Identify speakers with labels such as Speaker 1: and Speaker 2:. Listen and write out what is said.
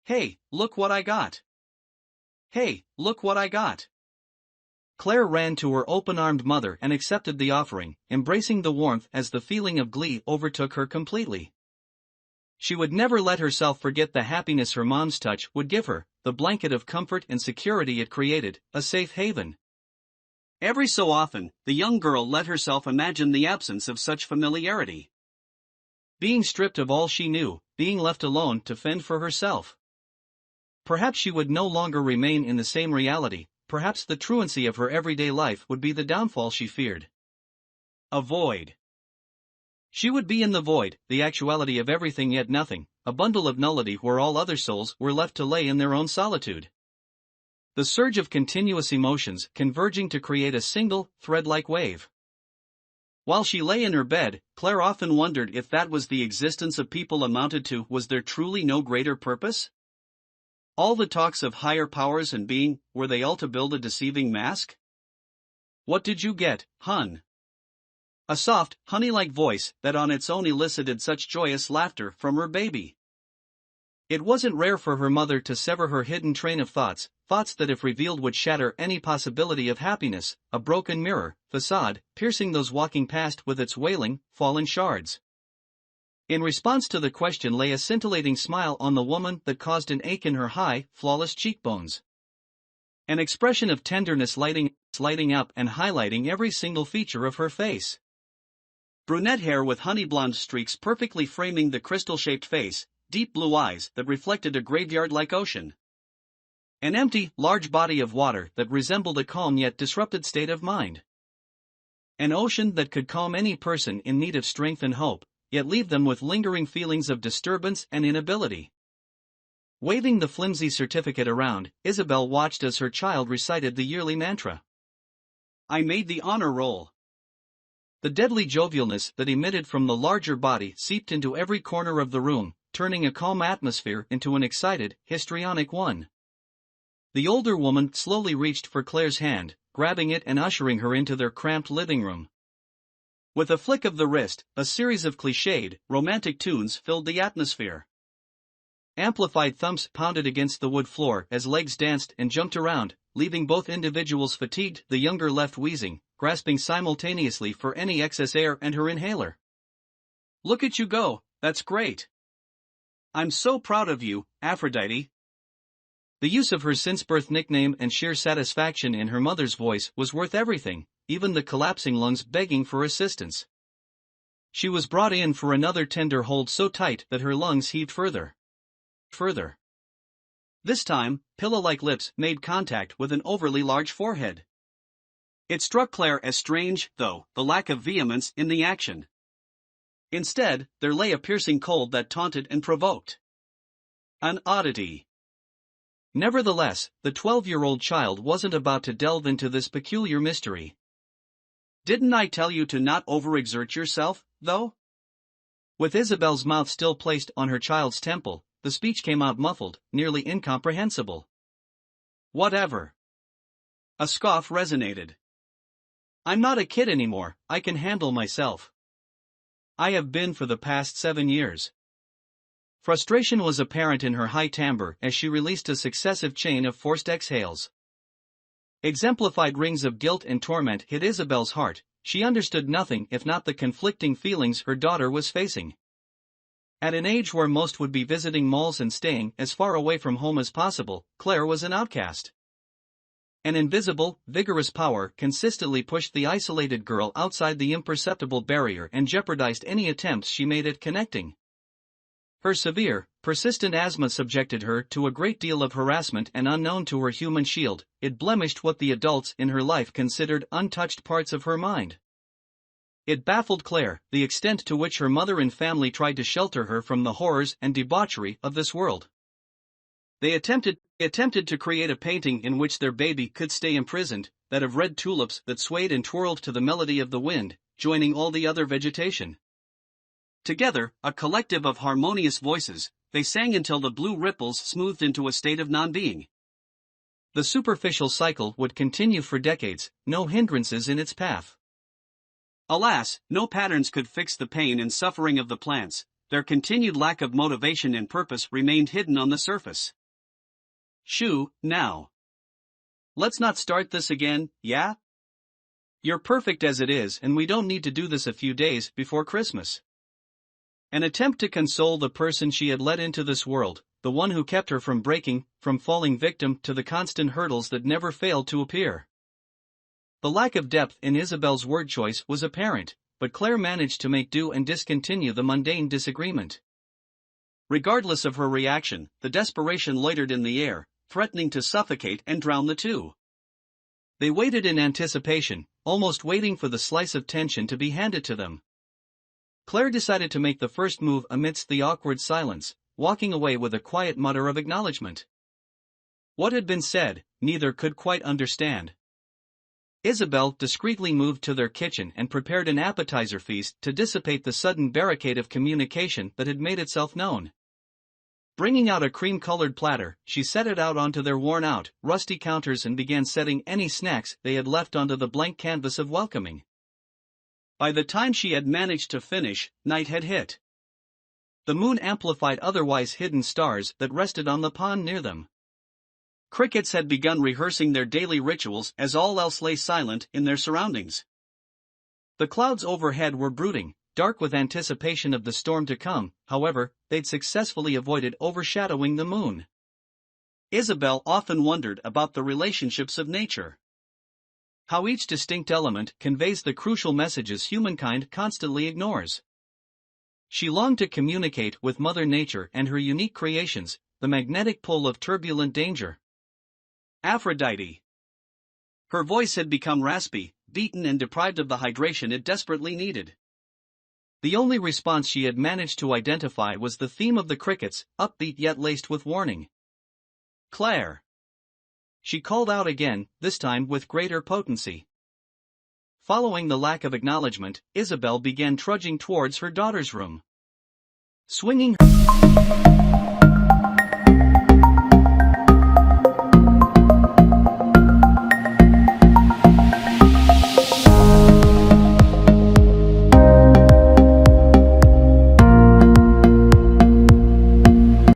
Speaker 1: Hey, look what I got! Hey, look what I got! Claire ran to her open-armed mother and accepted the offering, embracing the warmth as the feeling of glee overtook her completely. She would never let herself forget the happiness her mom's touch would give her, the blanket of comfort and security it created, a safe haven. Every so often, the young girl let herself imagine the absence of such familiarity. Being stripped of all she knew, being left alone to fend for herself. Perhaps she would no longer remain in the same reality, perhaps the truancy of her everyday life would be the downfall she feared. A void. She would be in the void, the actuality of everything yet nothing, a bundle of nullity where all other souls were left to lay in their own solitude. The surge of continuous emotions converging to create a single, thread-like wave. While she lay in her bed, Claire often wondered if that was the existence of people amounted to. Was there truly no greater purpose? All the talks of higher powers and being, were they all to build a deceiving mask? What did you get, hun? A soft, honey-like voice that on its own elicited such joyous laughter from her baby. It wasn't rare for her mother to sever her hidden train of thoughts, thoughts that if revealed would shatter any possibility of happiness, a broken mirror, facade, piercing those walking past with its wailing, fallen shards. In response to the question lay a scintillating smile on the woman that caused an ache in her high, flawless cheekbones. An expression of tenderness lighting up and highlighting every single feature of her face. Brunette hair with honey-blonde streaks perfectly framing the crystal-shaped face, deep blue eyes that reflected a graveyard-like ocean. An empty, large body of water that resembled a calm yet disrupted state of mind. An ocean that could calm any person in need of strength and hope, yet leave them with lingering feelings of disturbance and inability. Waving the flimsy certificate around, Isabel watched as her child recited the yearly mantra. I made the honor roll. The deadly jovialness that emitted from the larger body seeped into every corner of the room, turning a calm atmosphere into an excited, histrionic one. The older woman slowly reached for Claire's hand, grabbing it and ushering her into their cramped living room. With a flick of the wrist, a series of cliched, romantic tunes filled the atmosphere. Amplified thumps pounded against the wood floor as legs danced and jumped around, leaving both individuals fatigued, the younger left wheezing, grasping simultaneously for any excess air and her inhaler. Look at you go, that's great. I'm so proud of you, Aphrodite. The use of her since-birth nickname and sheer satisfaction in her mother's voice was worth everything, even the collapsing lungs begging for assistance. She was brought in for another tender hold so tight that her lungs heaved further. This time, pillow-like lips made contact with an overly large forehead. It struck Claire as strange, though, the lack of vehemence in the action. Instead, there lay a piercing cold that taunted and provoked. An oddity. Nevertheless, the 12-year-old child wasn't about to delve into this peculiar mystery. Didn't I tell you to not overexert yourself, though? With Isabel's mouth still placed on her child's temple, the speech came out muffled, nearly incomprehensible. Whatever. A scoff resonated. I'm not a kid anymore, I can handle myself. I have been for the past 7 years. Frustration was apparent in her high timbre as she released a successive chain of forced exhales. Exemplified rings of guilt and torment hit Isabel's heart. She understood nothing if not the conflicting feelings her daughter was facing. At an age where most would be visiting malls and staying as far away from home as possible, Claire was an outcast. An invisible, vigorous power consistently pushed the isolated girl outside the imperceptible barrier and jeopardized any attempts she made at connecting. Her severe, persistent asthma subjected her to a great deal of harassment, and unknown to her human shield, it blemished what the adults in her life considered untouched parts of her mind. It baffled Claire, the extent to which her mother and family tried to shelter her from the horrors and debauchery of this world. They attempted to create a painting in which their baby could stay imprisoned, that of red tulips that swayed and twirled to the melody of the wind, joining all the other vegetation. Together, a collective of harmonious voices, they sang until the blue ripples smoothed into a state of non-being. The superficial cycle would continue for decades, no hindrances in its path. Alas, no patterns could fix the pain and suffering of the plants,
Speaker 2: their continued lack of motivation and purpose remained hidden on the surface. "Shoo, now. Let's not start this again, yeah? You're perfect as it is and we don't need to do this a few days before Christmas." An attempt to console the person she had let into this world, the one who kept her from breaking, from falling victim to the constant hurdles that never failed to appear. The lack of depth in Isabel's word choice was apparent, but Claire managed to make do and discontinue the mundane disagreement. Regardless of her reaction, the desperation loitered in the air, threatening to suffocate and drown the two. They waited in anticipation, almost waiting for the slice of tension to be handed to them. Claire decided to make the first move amidst the awkward silence, walking away with a quiet mutter of acknowledgement. What had been said, neither could quite understand. Isabel discreetly moved to their kitchen and prepared an appetizer feast to dissipate the sudden barricade of communication that had made itself known. Bringing out a cream-colored platter, she set it out onto their worn-out, rusty counters and began setting any snacks they had left onto the blank canvas of welcoming. By the time she had managed to finish, night had hit. The moon amplified otherwise hidden stars that rested on the pond near them. Crickets had begun rehearsing their daily rituals as all else lay silent in their surroundings. The clouds overhead were brooding, dark with anticipation of the storm to come. However, they'd successfully avoided overshadowing the moon. Isabel often wondered about the relationships of nature. How each distinct element conveys the crucial messages humankind constantly ignores. She longed to communicate with Mother Nature and her unique creations, the magnetic pull of turbulent danger. Aphrodite. Her voice had become raspy, beaten and deprived of the hydration it desperately needed. The only response she had managed to identify was the theme of the crickets, upbeat yet laced with warning. "Claire." She called out again, this time with greater potency. Following the lack of acknowledgement, Isabel began trudging towards her daughter's room. Swinging her